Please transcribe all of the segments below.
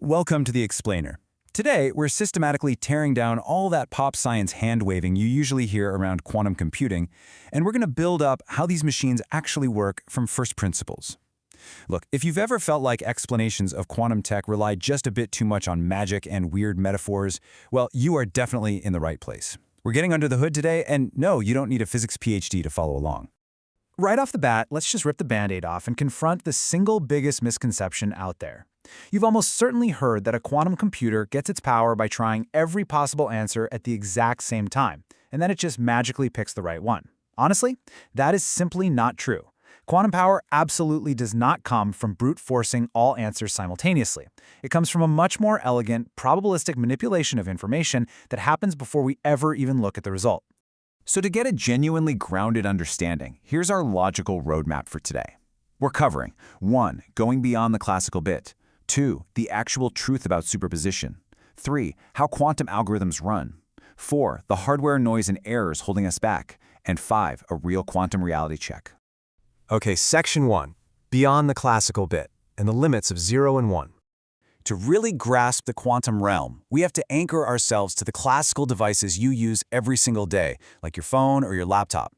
Welcome to The Explainer. Today, we're systematically tearing down all that pop science hand-waving you usually hear around quantum computing, and we're going to build up how these machines actually work from first principles. Look, if you've ever felt like explanations of quantum tech rely just a bit too much on magic and weird metaphors, well, you are definitely in the right place. We're getting under the hood today, and no, you don't need a physics PhD to follow along. Right off the bat, let's just rip the Band-Aid off and confront the single biggest misconception out there. You've almost certainly heard that a quantum computer gets its power by trying every possible answer at the exact same time, and then it just magically picks the right one. Honestly, that is simply not true. Quantum power absolutely does not come from brute forcing all answers simultaneously. It comes from a much more elegant, probabilistic manipulation of information that happens before we ever even look at the result. So to get a genuinely grounded understanding, here's our logical roadmap for today. We're covering 1. Going beyond the classical bit. 2. The actual truth about superposition. 3. How quantum algorithms run. 4. The hardware noise and errors holding us back. And 5. A real quantum reality check. Okay, Section 1. Beyond the classical bit, and the limits of 0 and 1. To really grasp the quantum realm, we have to anchor ourselves to the classical devices you use every single day, like your phone or your laptop.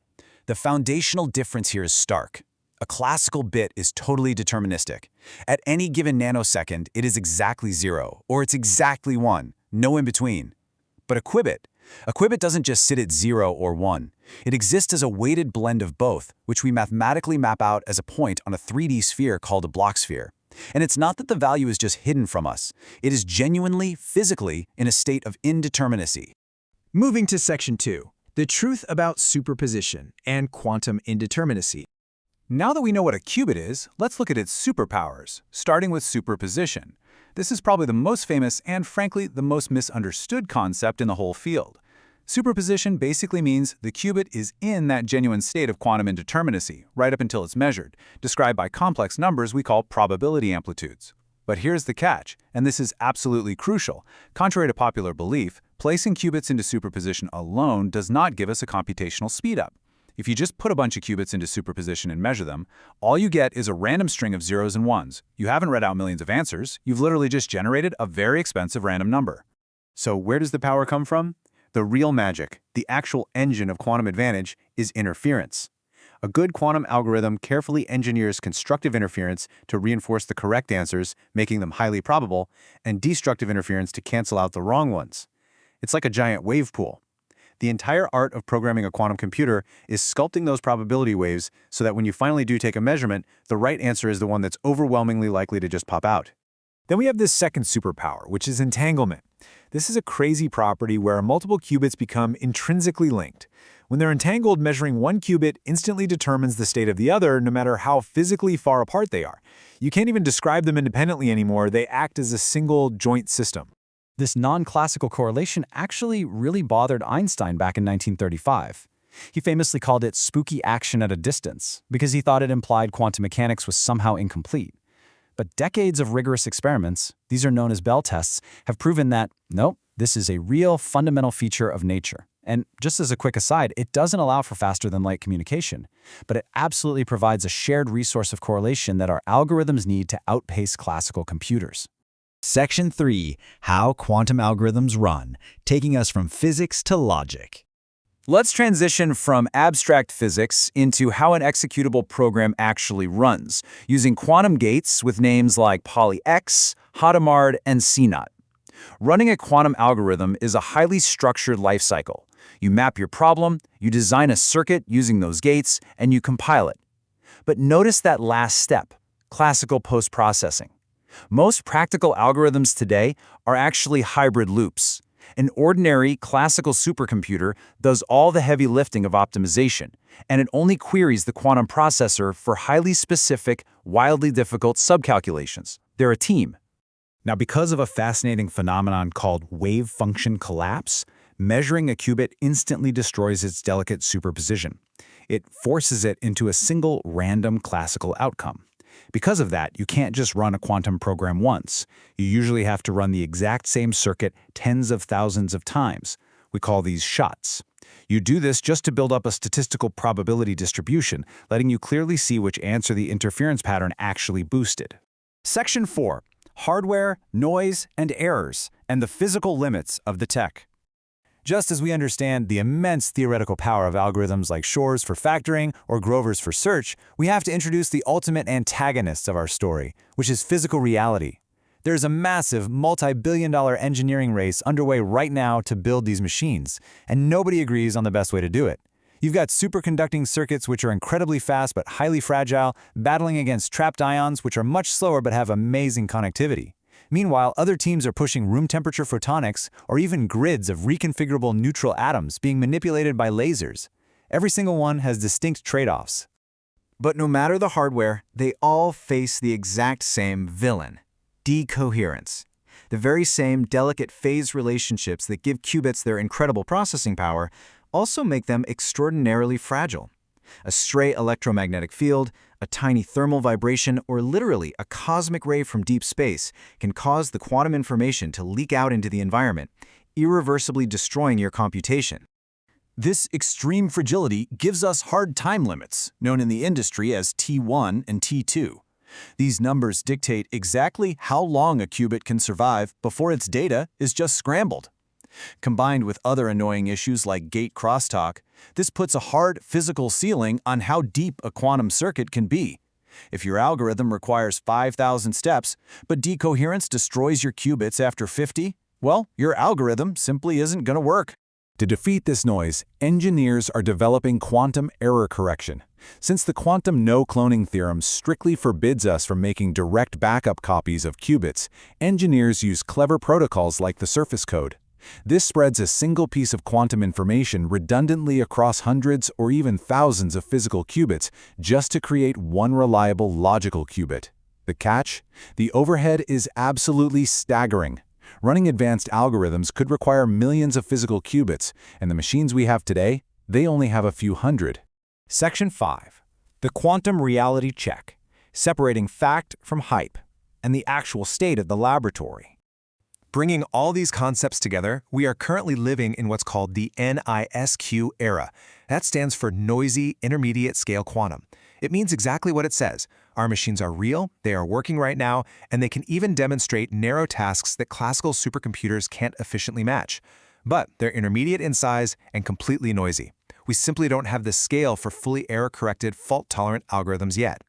The foundational difference here is stark. A classical bit is totally deterministic. At any given nanosecond, it is exactly 0, or it's exactly 1, no in between. But a qubit doesn't just sit at 0 or 1. It exists as a weighted blend of both, which we mathematically map out as a point on a 3D sphere called a Bloch sphere. And it's not that the value is just hidden from us. It is genuinely, physically, in a state of indeterminacy. Moving to Section 2, the truth about superposition and quantum indeterminacy. Now that we know what a qubit is, let's look at its superpowers, starting with superposition. This is probably the most famous and, frankly, the most misunderstood concept in the whole field. Superposition basically means the qubit is in that genuine state of quantum indeterminacy, right up until it's measured, described by complex numbers we call probability amplitudes. But here's the catch, and this is absolutely crucial. Contrary to popular belief, placing qubits into superposition alone does not give us a computational speedup. If you just put a bunch of qubits into superposition and measure them, all you get is a random string of zeros and ones. You haven't read out millions of answers. You've literally just generated a very expensive random number. So where does the power come from? The real magic, the actual engine of quantum advantage, is interference. A good quantum algorithm carefully engineers constructive interference to reinforce the correct answers, making them highly probable, and destructive interference to cancel out the wrong ones. It's like a giant wave pool. The entire art of programming a quantum computer is sculpting those probability waves so that when you finally do take a measurement, the right answer is the one that's overwhelmingly likely to just pop out. Then we have this second superpower, which is entanglement. This is a crazy property where multiple qubits become intrinsically linked. When they're entangled, measuring one qubit instantly determines the state of the other, no matter how physically far apart they are. You can't even describe them independently anymore. They act as a single joint system. This non-classical correlation actually really bothered Einstein back in 1935. He famously called it spooky action at a distance because he thought it implied quantum mechanics was somehow incomplete. But decades of rigorous experiments, these are known as Bell tests, have proven that, nope, this is a real fundamental feature of nature. And just as a quick aside, it doesn't allow for faster-than-light communication, but it absolutely provides a shared resource of correlation that our algorithms need to outpace classical computers. Section 3. How quantum algorithms run, taking us from physics to logic. Let's transition from abstract physics into how an executable program actually runs, using quantum gates with names like poly-X, Hadamard, and CNOT. Running a quantum algorithm is a highly structured life cycle. You map your problem, you design a circuit using those gates, and you compile it. But notice that last step, classical post-processing. Most practical algorithms today are actually hybrid loops. An ordinary classical supercomputer does all the heavy lifting of optimization, and it only queries the quantum processor for highly specific, wildly difficult subcalculations. They're a team. Now, because of a fascinating phenomenon called wave function collapse, measuring a qubit instantly destroys its delicate superposition. It forces it into a single random classical outcome. Because of that, you can't just run a quantum program once. You usually have to run the exact same circuit tens of thousands of times. We call these shots. You do this just to build up a statistical probability distribution, letting you clearly see which answer the interference pattern actually boosted. Section 4. hardware, noise, and errors, and the physical limits of the tech. Just as we understand the immense theoretical power of algorithms like Shor's for factoring or Grover's for search, we have to introduce the ultimate antagonist of our story, which is physical reality. There's a massive, multi-billion-dollar engineering race underway right now to build these machines, and nobody agrees on the best way to do it. You've got superconducting circuits which are incredibly fast but highly fragile, battling against trapped ions which are much slower but have amazing connectivity. Meanwhile, other teams are pushing room-temperature photonics or even grids of reconfigurable neutral atoms being manipulated by lasers. Every single one has distinct trade-offs. But no matter the hardware, they all face the exact same villain: decoherence. The very same delicate phase relationships that give qubits their incredible processing power also make them extraordinarily fragile. A stray electromagnetic field, a tiny thermal vibration, or literally a cosmic ray from deep space can cause the quantum information to leak out into the environment, irreversibly destroying your computation. This extreme fragility gives us hard time limits, known in the industry as T1 and T2. These numbers dictate exactly how long a qubit can survive before its data is just scrambled. Combined with other annoying issues like gate crosstalk, this puts a hard physical ceiling on how deep a quantum circuit can be. If your algorithm requires 5,000 steps, but decoherence destroys your qubits after 50, well, your algorithm simply isn't going to work. To defeat this noise, engineers are developing quantum error correction. Since the quantum no-cloning theorem strictly forbids us from making direct backup copies of qubits, engineers use clever protocols like the surface code. This spreads a single piece of quantum information redundantly across hundreds or even thousands of physical qubits just to create one reliable logical qubit. The catch? The overhead is absolutely staggering. Running advanced algorithms could require millions of physical qubits, and the machines we have today, they only have a few hundred. Section 5. The quantum reality check, separating fact from hype, and the actual state of the laboratory. Bringing all these concepts together, we are currently living in what's called the NISQ era. That stands for Noisy Intermediate Scale Quantum. It means exactly what it says. Our machines are real, they are working right now, and they can even demonstrate narrow tasks that classical supercomputers can't efficiently match. But they're intermediate in size and completely noisy. We simply don't have the scale for fully error-corrected, fault-tolerant algorithms yet.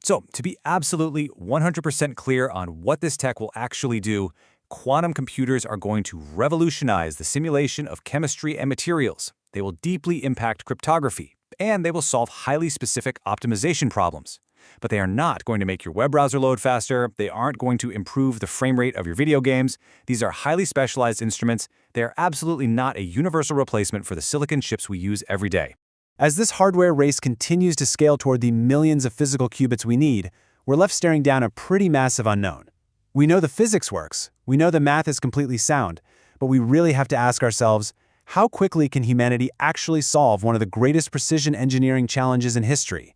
So, to be absolutely 100% clear on what this tech will actually do, quantum computers are going to revolutionize the simulation of chemistry and materials. They will deeply impact cryptography, and they will solve highly specific optimization problems. But they are not going to make your web browser load faster. They aren't going to improve the frame rate of your video games. These are highly specialized instruments. They are absolutely not a universal replacement for the silicon chips we use every day. As this hardware race continues to scale toward the millions of physical qubits we need, we're left staring down a pretty massive unknown. We know the physics works, we know the math is completely sound, but we really have to ask ourselves, how quickly can humanity actually solve one of the greatest precision engineering challenges in history?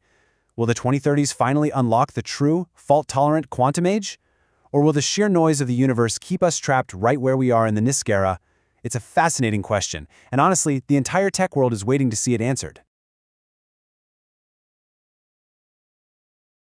Will the 2030s finally unlock the true, fault-tolerant quantum age? Or will the sheer noise of the universe keep us trapped right where we are in the NISQ era? It's a fascinating question, and honestly, the entire tech world is waiting to see it answered.